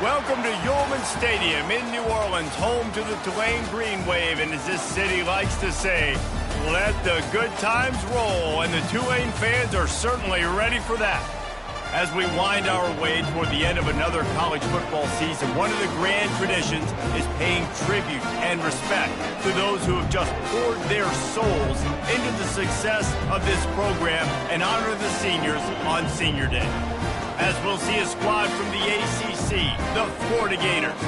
Welcome to Yulman Stadium in New Orleans, home to the Tulane Green Wave, and as this city likes to say, let the good times roll, and the Tulane fans are certainly ready for that. As we wind our way toward the end of another college football season, one of the grand traditions is paying tribute and respect to those who have just poured their souls into the success of this program and honor the seniors on Senior Day. As we'll see a squad from the ACC, the Florida Gators,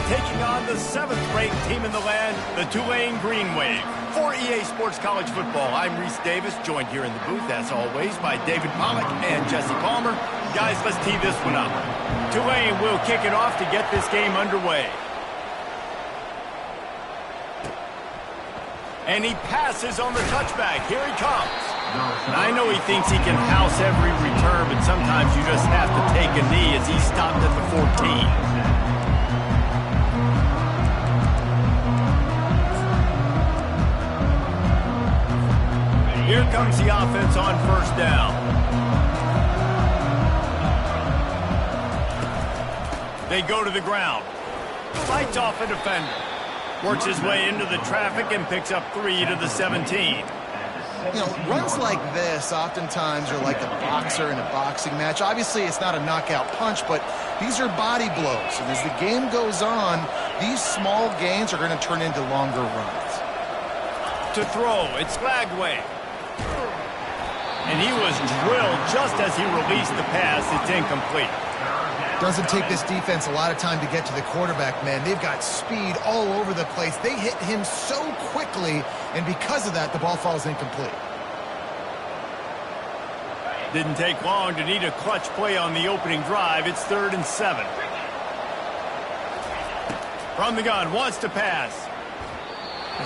taking on the 7th-ranked team in the land, the Tulane Green Wave. For EA Sports College Football, I'm Reese Davis, joined here in the booth, as always, by David Pollack and Jesse Palmer. Guys, let's tee this one up. Tulane will kick it off to get this game underway. And he passes on the touchback. Here he comes. I know he thinks he can house every return, but sometimes you just have to take a knee as he stopped at the 14. Here comes the offense on first down. They go to the ground. Fights off a defender. Works his way into the traffic and picks up 3 to the 17. You know, runs like this oftentimes are like a boxer in a boxing match. Obviously, it's not a knockout punch, but these are body blows. And as the game goes on, these small gains are going to turn into longer runs. To throw, it's Lagway. And he was drilled just as he released the pass. It's incomplete. Doesn't take this defense a lot of time to get to the quarterback, man. They've got speed all over the place. They hit him so quickly, and because of that, the ball falls incomplete. Didn't take long to need a clutch play on the opening drive. It's 3rd and 7. From the gun, wants to pass.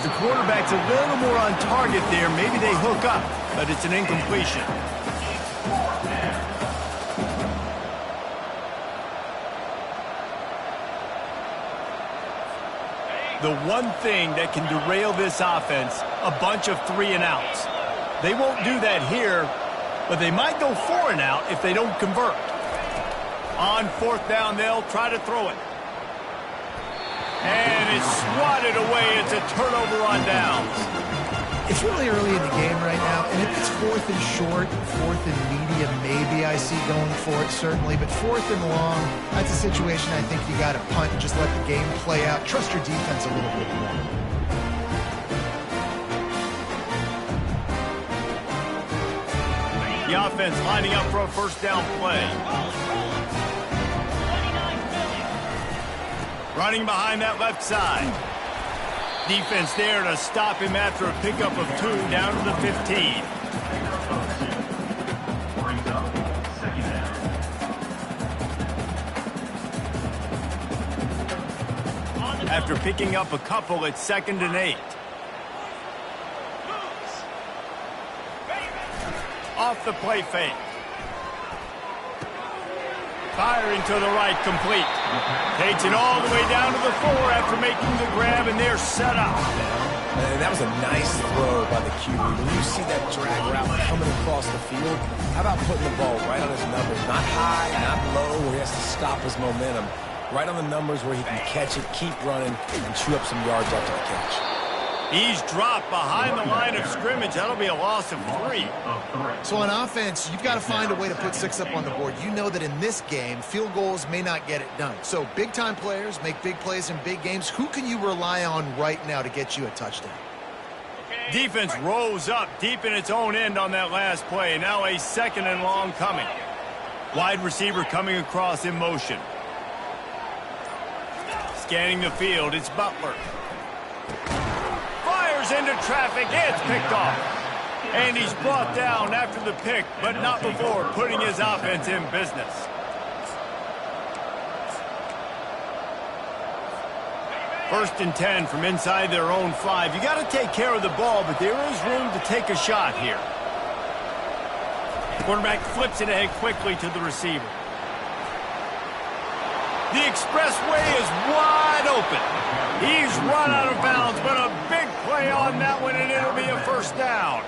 The quarterback's a little more on target there. Maybe they hook up, but it's an incompletion. The one thing that can derail this offense, a bunch of 3-and-outs. They won't do that here, but they might go 4-and-out if they don't convert. On 4th down, they'll try to throw it. And it's swatted away. It's a turnover on downs. It's really early in the game right now, and if it's 4th and short, 4th and medium, maybe I see going for it, certainly. But 4th and long, that's a situation I think you got to punt and just let the game play out. Trust your defense a little bit more. The offense lining up for a first down play. Running behind that left side. Defense there to stop him after a pickup of 2 down to the 15. After picking up a couple, it's 2nd and 8. Off the play fake. Firing to the right, complete. Takes it all the way down to the 4 after making the grab, and they're set up. And that was a nice throw by the QB. When you see that drag route coming across the field, how about putting the ball right on his numbers? Not high, not low, where he has to stop his momentum. Right on the numbers where he can catch it, keep running, and chew up some yards after the catch. He's dropped behind the line of scrimmage. That'll be a loss of 3. So on offense, you've got to find a way to put 6 up on the board. You know that in this game, field goals may not get it done. So big-time players make big plays in big games. Who can you rely on right now to get you a touchdown? Defense rose up deep in its own end on that last play. Now a 2nd and long coming. Wide receiver coming across in motion. Scanning the field, it's Butler. Fires into traffic, it's picked off. And he's brought down after the pick, but not before putting his offense in business. First and 10 from inside their own 5. You got to take care of the ball, but there is room to take a shot here. Quarterback flips it ahead quickly to the receiver. The expressway is wide open. He's run out of bounds, but a big play on that one, and it'll be a first down.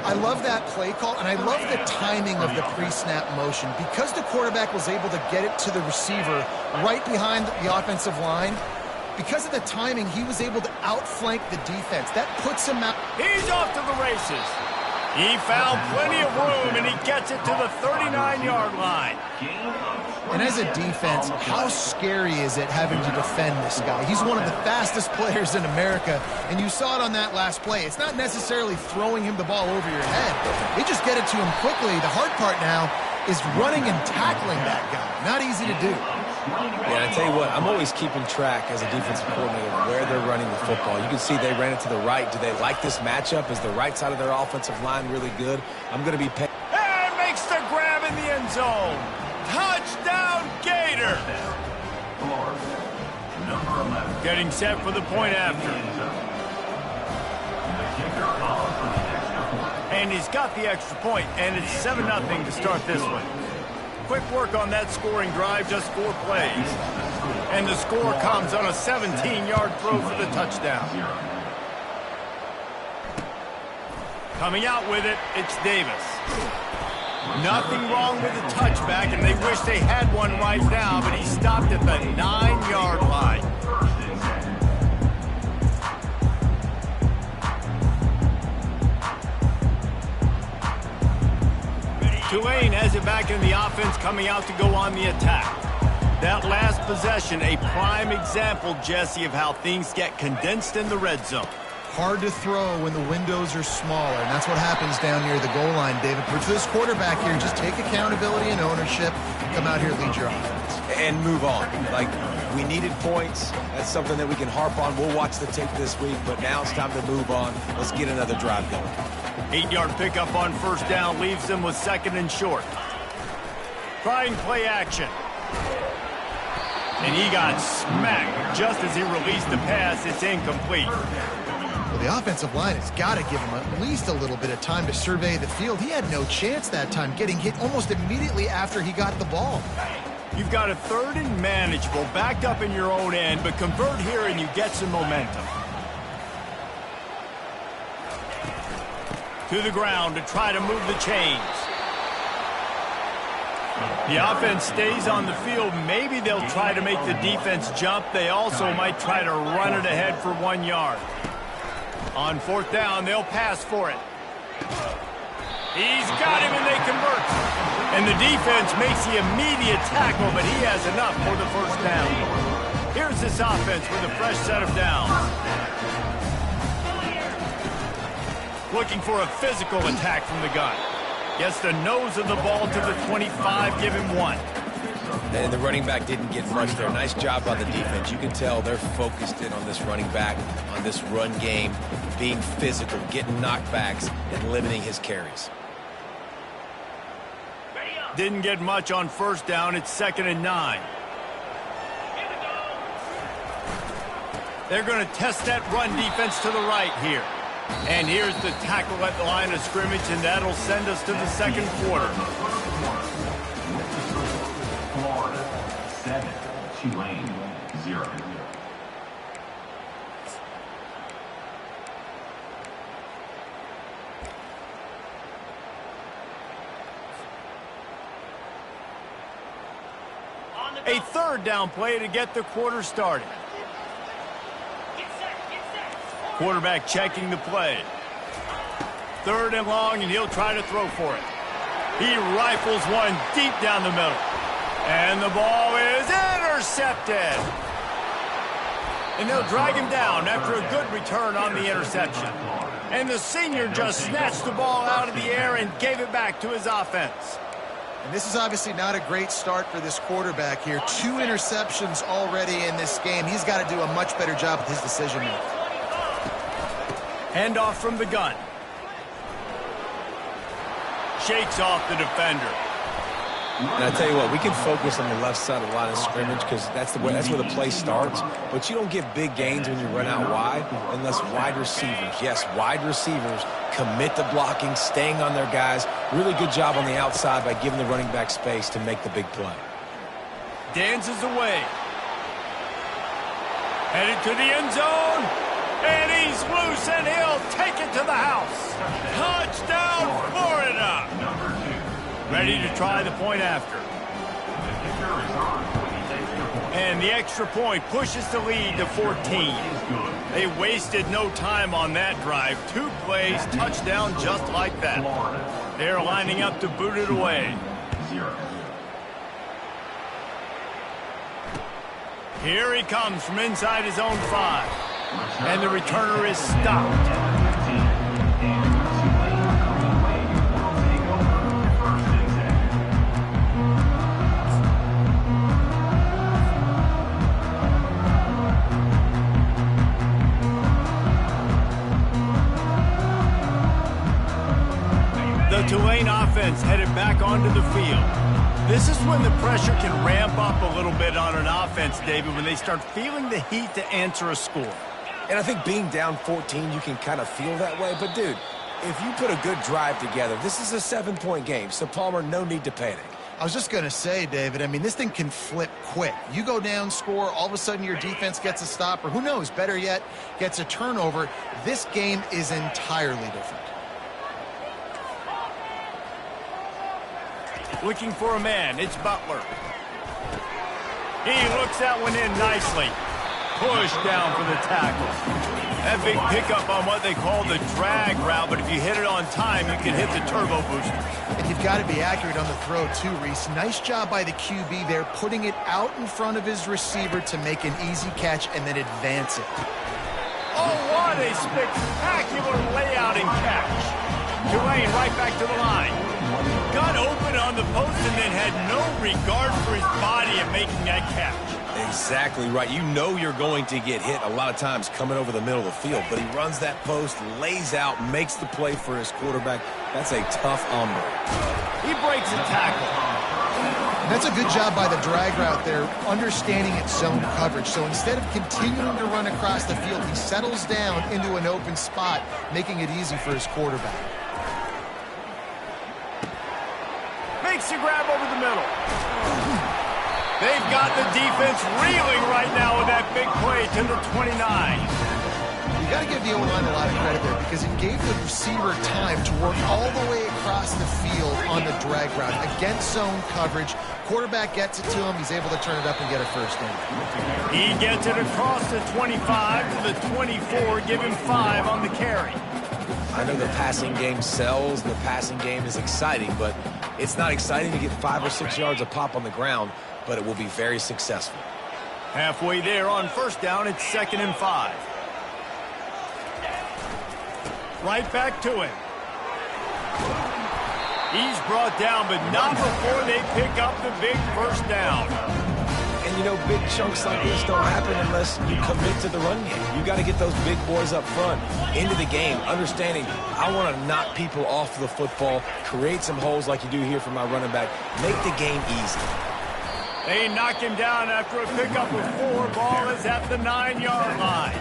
I love that play call, and I love the timing of the pre-snap motion. Because the quarterback was able to get it to the receiver right behind the offensive line, because of the timing, he was able to outflank the defense. That puts him out. He's off to the races. He found plenty of room, and he gets it to the 39-yard line. And as a defense, how scary is it having to defend this guy? He's one of the fastest players in America, and you saw it on that last play. It's not necessarily throwing him the ball over your head. They just get it to him quickly. The hard part now is running and tackling that guy. Not easy to do. Yeah, I tell you what, I'm always keeping track as a defensive coordinator where they're running the football. You can see they ran it to the right. Do they like this matchup? Is the right side of their offensive line really good? I'm going to be paying. And makes the grab in the end zone. Touchdown, Gator. Getting set for the point after. And he's got the extra point, and it's 7-0 to start this one. Quick work on that scoring drive, just 4 plays. And the score comes on a 17-yard throw for the touchdown. Coming out with it, it's Davis. Nothing wrong with the touchback, and they wish they had one right now, but he stopped at the 9-yard line. Tulane has it back in the offense, coming out to go on the attack. That last possession, a prime example, Jesse, of how things get condensed in the red zone. Hard to throw when the windows are smaller, and that's what happens down near the goal line, David. For this quarterback here, just take accountability and ownership, come out here, lead your offense. And move on. Like, we needed points. That's something that we can harp on. We'll watch the tape this week, but now it's time to move on. Let's get another drive going. 8-yard pickup on first down leaves them with 2nd and short. Trying play action. And he got smacked just as he released the pass. It's incomplete. Well, the offensive line has got to give him at least a little bit of time to survey the field. He had no chance that time, getting hit almost immediately after he got the ball. You've got a 3rd and manageable, backed up in your own end, but convert here and you get some momentum. To the ground to try to move the chains. The offense stays on the field. Maybe they'll try to make the defense jump. They also might try to run it ahead for 1 yard. On 4th down, they'll pass for it. He's got him, and they convert. And the defense makes the immediate tackle, but he has enough for the 1st down. Here's this offense with a fresh set of downs. Looking for a physical attack from the gun. Gets the nose of the ball to the 25, give him 1. And the running back didn't get much there. Nice job by the defense. You can tell they're focused in on this running back, on this run game, being physical, getting knockbacks, and limiting his carries. Didn't get much on first down. It's 2nd and 9. They're going to test that run defense to the right here. And here's the tackle at the line of scrimmage, and that'll send us to the 2nd quarter. Florida 7, Tulane 0. A 3rd down play to get the quarter started. Quarterback checking the play. 3rd and long, and he'll try to throw for it. He rifles one deep down the middle. And the ball is intercepted. And they'll drag him down after a good return on the interception. And the senior just snatched the ball out of the air and gave it back to his offense. And this is obviously not a great start for this quarterback here. 2 interceptions already in this game. He's got to do a much better job with his decision-making. Handoff from the gun. Shakes off the defender. And I tell you what, we can focus on the left side of the line of scrimmage because that's where the play starts. But you don't get big gains when you run out wide unless wide receivers, yes, wide receivers commit to blocking, staying on their guys. Really good job on the outside by giving the running back space to make the big play. Dances away. Headed to the end zone. And he's loose, and he'll take it to the house. Touchdown, Ready to try the point after. And the extra point pushes the lead to 14. They wasted no time on that drive. 2 plays, touchdown just like that. They're lining up to boot it away. Here he comes from inside his own 5. And the returner is stopped. The Tulane offense headed back onto the field. This is when the pressure can ramp up a little bit on an offense, David, when they start feeling the heat to answer a score. And I think being down 14, you can kind of feel that way. But, dude, if you put a good drive together, this is a 7-point game. So, Palmer, no need to panic. I was just going to say, David, I mean, this thing can flip quick. You go down, score, all of a sudden your defense gets a stop, or who knows, better yet, gets a turnover. This game is entirely different. Looking for a man, it's Butler. He looks that one in nicely. Push down for the tackle. That big pickup on what they call the drag route, but if you hit it on time, you can hit the turbo booster. And you've got to be accurate on the throw, too, Reese. Nice job by the QB there, putting it out in front of his receiver to make an easy catch and then advance it. Oh, what a spectacular layout and catch. Tulane right back to the line. Got open on the post and then had no regard for his body in making that catch. Exactly right. You know you're going to get hit a lot of times coming over the middle of the field, but he runs that post, lays out, makes the play for his quarterback. That's a tough hombre. He breaks a tackle. That's a good job by the drag route there, understanding its zone coverage. So instead of continuing to run across the field, he settles down into an open spot, making it easy for his quarterback. Makes the grab over the middle. They've got the defense reeling right now with that big play to the 29. You got to give the O-line a lot of credit there because it gave the receiver time to work all the way across the field on the drag route. Against zone coverage, quarterback gets it to him. He's able to turn it up and get a first down. He gets it across the 25 to the 24, give him 5 on the carry. I know the passing game sells, the passing game is exciting, but it's not exciting to get 5 or 6 yards a pop on the ground, but it will be very successful. Halfway there on first down, it's 2nd and 5. Right back to him. He's brought down, but not before they pick up the big first down. And, you know, big chunks like this don't happen unless you commit to the run game. You got to get those big boys up front into the game, understanding I want to knock people off the football, create some holes like you do here for my running back, make the game easy. They knock him down after a pickup of 4. Ball is at the 9-yard line.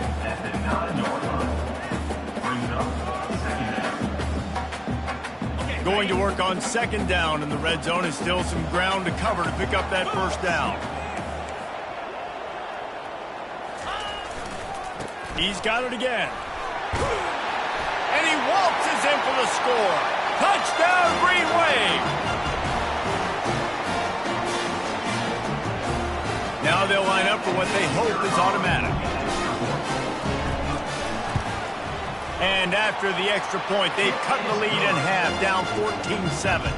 Going to work on 2nd down, and the red zone is still some ground to cover to pick up that first down. He's got it again. And he waltzes in for the score. Touchdown, Green Wave. Now they'll line up for what they hope is automatic. And after the extra point, they've cut the lead in half, down 14-7.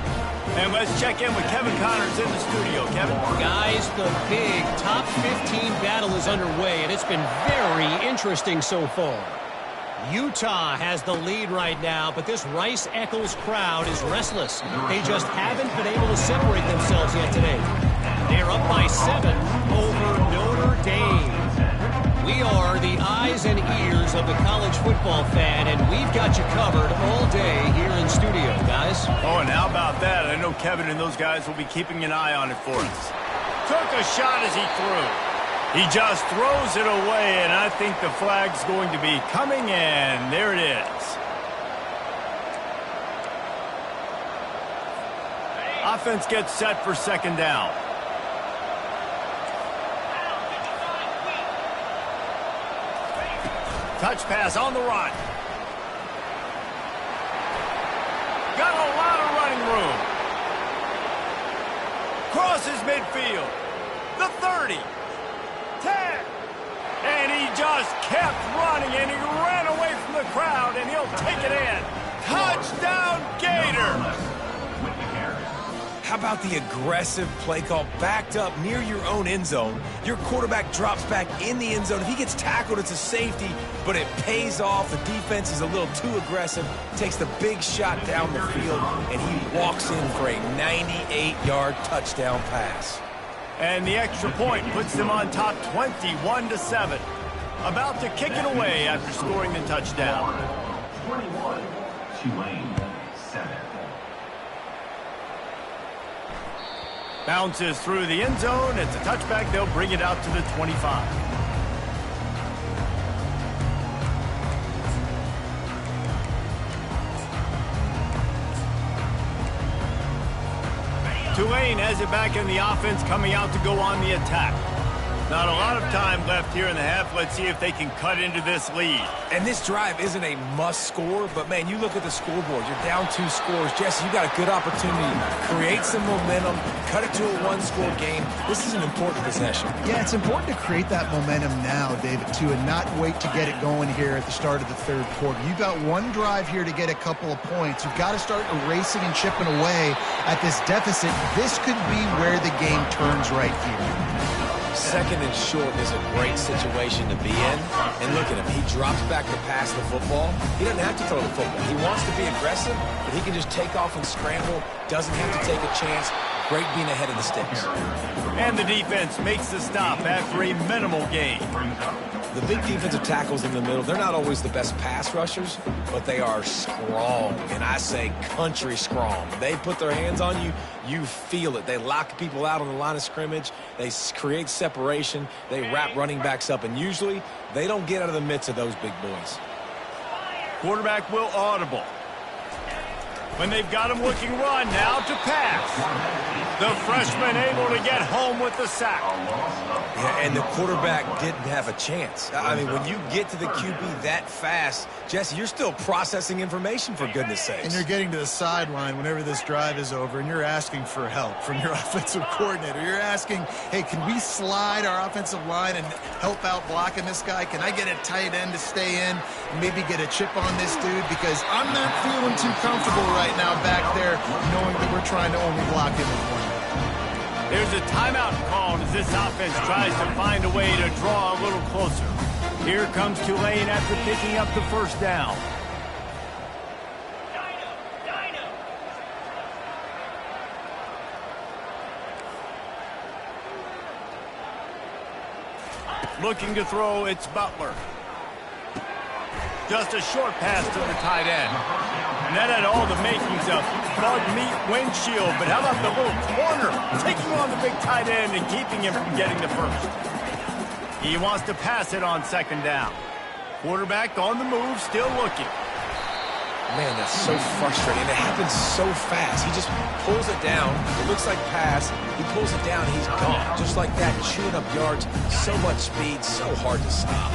And let's check in with Kevin Connors in the studio. Kevin? Guys, the big top 15 battle is underway, and it's been very interesting so far. Utah has the lead right now, but this Rice-Eccles crowd is restless. They just haven't been able to separate themselves yet today. They're up by 7 over Notre Dame. We are the eyes and ears of the college football fan, and we've got you covered all day here in studio, guys. Oh, and how about that? I know Kevin and those guys will be keeping an eye on it for us. Took a shot as he threw. He just throws it away, and I think the flag's going to be coming in. There it is. Offense gets set for 2nd down. Touch pass on the run. Got a lot of running room. Crosses midfield. The 30. 10. And he just kept running, and he ran away from the crowd, and he'll take it in. Touchdown, Gator! How about the aggressive play call backed up near your own end zone? Your quarterback drops back in the end zone. If he gets tackled, it's a safety, but it pays off. The defense is a little too aggressive, takes the big shot down the field, and he walks in for a 98-yard touchdown pass. And the extra point puts them on top 21-7. About to kick it away after scoring the touchdown. 21, Tulane 7. Bounces through the end zone. It's a touchback. They'll bring it out to the 25. Tulane has it back in the offense, coming out to go on the attack. Not a lot of time left here in the half. Let's see if they can cut into this lead. And this drive isn't a must score, but man, you look at the scoreboard, you're down 2 scores. Jesse, you got a good opportunity to create some momentum, cut it to a 1-score game. This is an important possession. Yeah, it's important to create that momentum now, David, too, and not wait to get it going here at the start of the third quarter. You've got one drive here to get a couple of points. You've got to start erasing and chipping away at this deficit. This could be where the game turns right here. Second and short is a great situation to be in. And look at him. He drops back to pass the football. He doesn't have to throw the football. He wants to be aggressive, but he can just take off and scramble. Doesn't have to take a chance. Great being ahead of the sticks. And the defense makes the stop after a minimal gain. The big defensive tackles in the middle, they're not always the best pass rushers, but they are strong, and I say country strong. They put their hands on you, you feel it. They lock people out on the line of scrimmage. They create separation. They wrap running backs up, and usually they don't get out of the midst of those big boys. Quarterback will audible. When they've got him looking run, now to pass. The freshman able to get home with the sack. Yeah, and the quarterback didn't have a chance. I mean, when you get to the QB that fast, Jesse, you're still processing information, for goodness sakes. And you're getting to the sideline whenever this drive is over, and you're asking for help from your offensive coordinator. You're asking, hey, can we slide our offensive line and help out blocking this guy? Can I get a tight end to stay in, maybe get a chip on this dude? Because I'm not feeling too comfortable right now back there, knowing that we're trying to only block him with one. There's a timeout called as this offense tries to find a way to draw a little closer. Here comes Tulane after picking up the first down. Looking to throw, it's Butler. Just a short pass to the tight end. And that had all the makings of bug meat windshield. But how about the little corner taking on the big tight end and keeping him from getting the first? He wants to pass it on second down. Quarterback on the move, still looking. Man, that's so frustrating. It happens so fast. He just pulls it down. It looks like pass. He pulls it down. He's gone. Just like that, chewing up yards. So much speed, so hard to stop.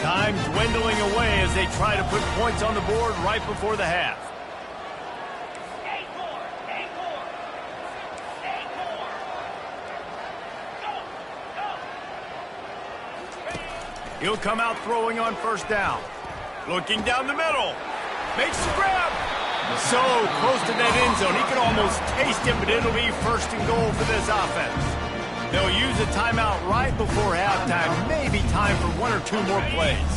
Time dwindling away as they try to put points on the board right before the half. He'll come out throwing on first down. Looking down the middle. Makes the grab. So close to that end zone. He can almost taste it, but it'll be first and goal for this offense. They'll use a timeout right before halftime. Maybe time for 1 or 2 more plays.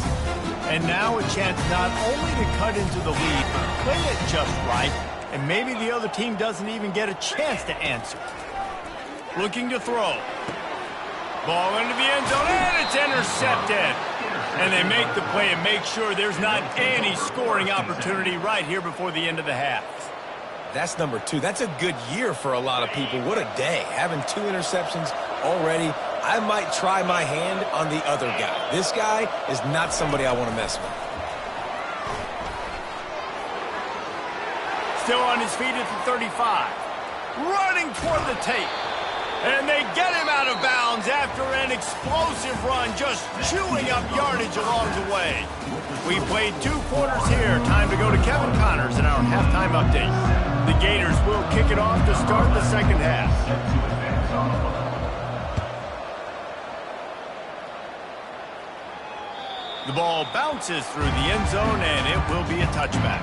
And now a chance not only to cut into the lead, but play it just right. And maybe the other team doesn't even get a chance to answer. Looking to throw. Ball into the end zone, and it's intercepted. And they make the play and make sure there's not any scoring opportunity right here before the end of the half. That's number 2. That's a good year for a lot of people. What a day. Having 2 interceptions already. I might try my hand on the other guy. This guy is not somebody I want to mess with. Still on his feet at the 35. Running toward the tape. And they get him out of bounds after an explosive run, just chewing up yardage along the way. We played 2 quarters here. Time to go to Kevin Connors in our halftime update. The Gators will kick it off to start the second half. The ball bounces through the end zone, and it will be a touchback.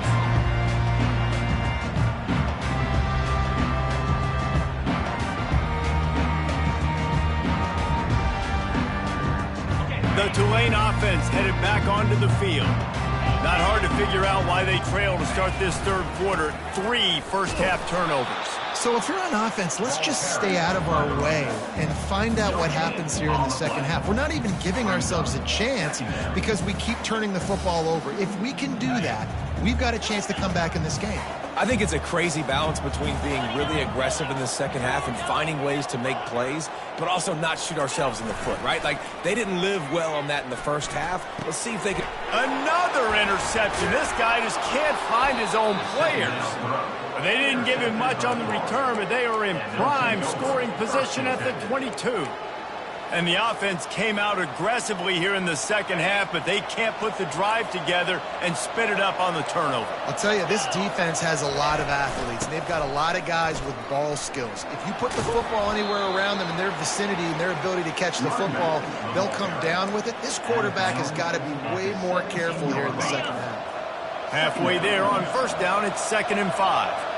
The Tulane offense headed back onto the field. Not hard to figure out why they trail to start this third quarter. 3 first-half turnovers. So if you're on offense, let's just stay out of our way and find out what happens here in the second half. We're not even giving ourselves a chance because we keep turning the football over. If we can do that, we've got a chance to come back in this game. I think it's a crazy balance between being really aggressive in the second half and finding ways to make plays, but also not shoot ourselves in the foot, right? Like, they didn't live well on that in the first half. Let's see if they can... Another interception. This guy just can't find his own players. They didn't give him much on the return, but they are in prime scoring position at the 22. And the offense came out aggressively here in the second half, but they can't put the drive together and spit it up on the turnover. I'll tell you, this defense has a lot of athletes, and they've got a lot of guys with ball skills. If you put the football anywhere around them in their vicinity and their ability to catch the football, they'll come down with it. This quarterback has got to be way more careful here in the second half. Halfway there on first down, it's 2nd and 5.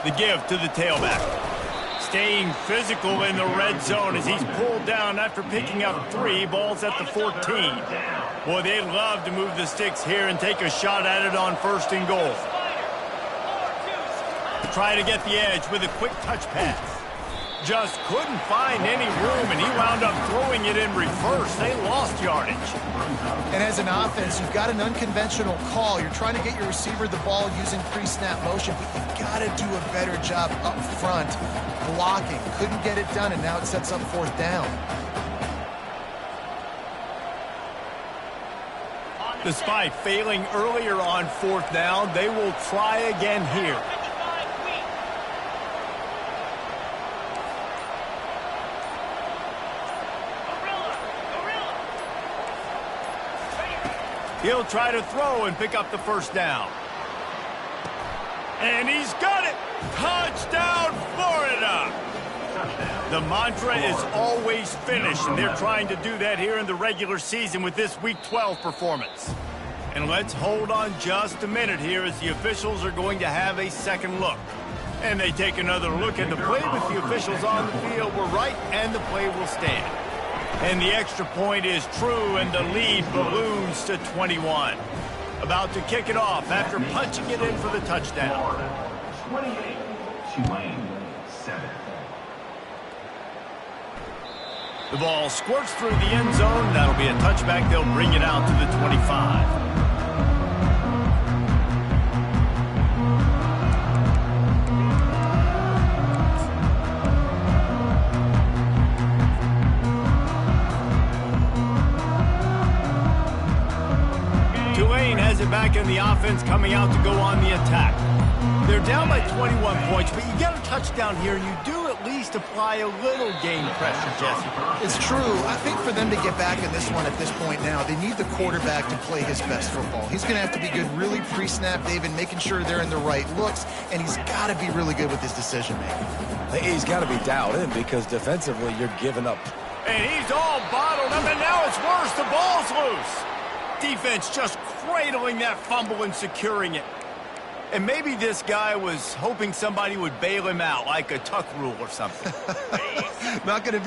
The give to the tailback. Staying physical in the red zone as he's pulled down after picking up 3 balls at the 14. Boy, they'd love to move the sticks here and take a shot at it on 1st and goal. Try to get the edge with a quick touch pass. Just couldn't find any room, and he wound up throwing it in reverse. They lost yardage. And as an offense, you've got an unconventional call. You're trying to get your receiver the ball using pre-snap motion, but you've got to do a better job up front blocking. Couldn't get it done, and now it sets up 4th down. Despite failing earlier on 4th down, they will try again here. He'll try to throw and pick up the 1st down. And he's got it! Touchdown, Florida! The mantra is always finish, and they're trying to do that here in the regular season with this Week 12 performance. And let's hold on just a minute here as the officials are going to have a second look. And they take another look at the play, but the officials on the field were right, and the play will stand. And the extra point is true, and the lead balloons to 21. About to kick it off after punching it in for the touchdown. 28, Tulane 7. The ball squirts through the end zone. That'll be a touchback. They'll bring it out to the 25. Tulane has it back in the offense, coming out to go on the attack. They're down by 21 points, but you get a touchdown here, and you do at least apply a little game pressure, Jesse. It's true. I think for them to get back in this one at this point now, they need the quarterback to play his best football. He's going to have to be good really pre-snap, David, making sure they're in the right looks, and he's got to be really good with his decision-making. He's got to be dialed in because defensively you're giving up. And he's all bottled up, and now it's worse. The ball's loose. Defense just cradling that fumble and securing it. And maybe this guy was hoping somebody would bail him out, like a tuck rule or something. Not going to be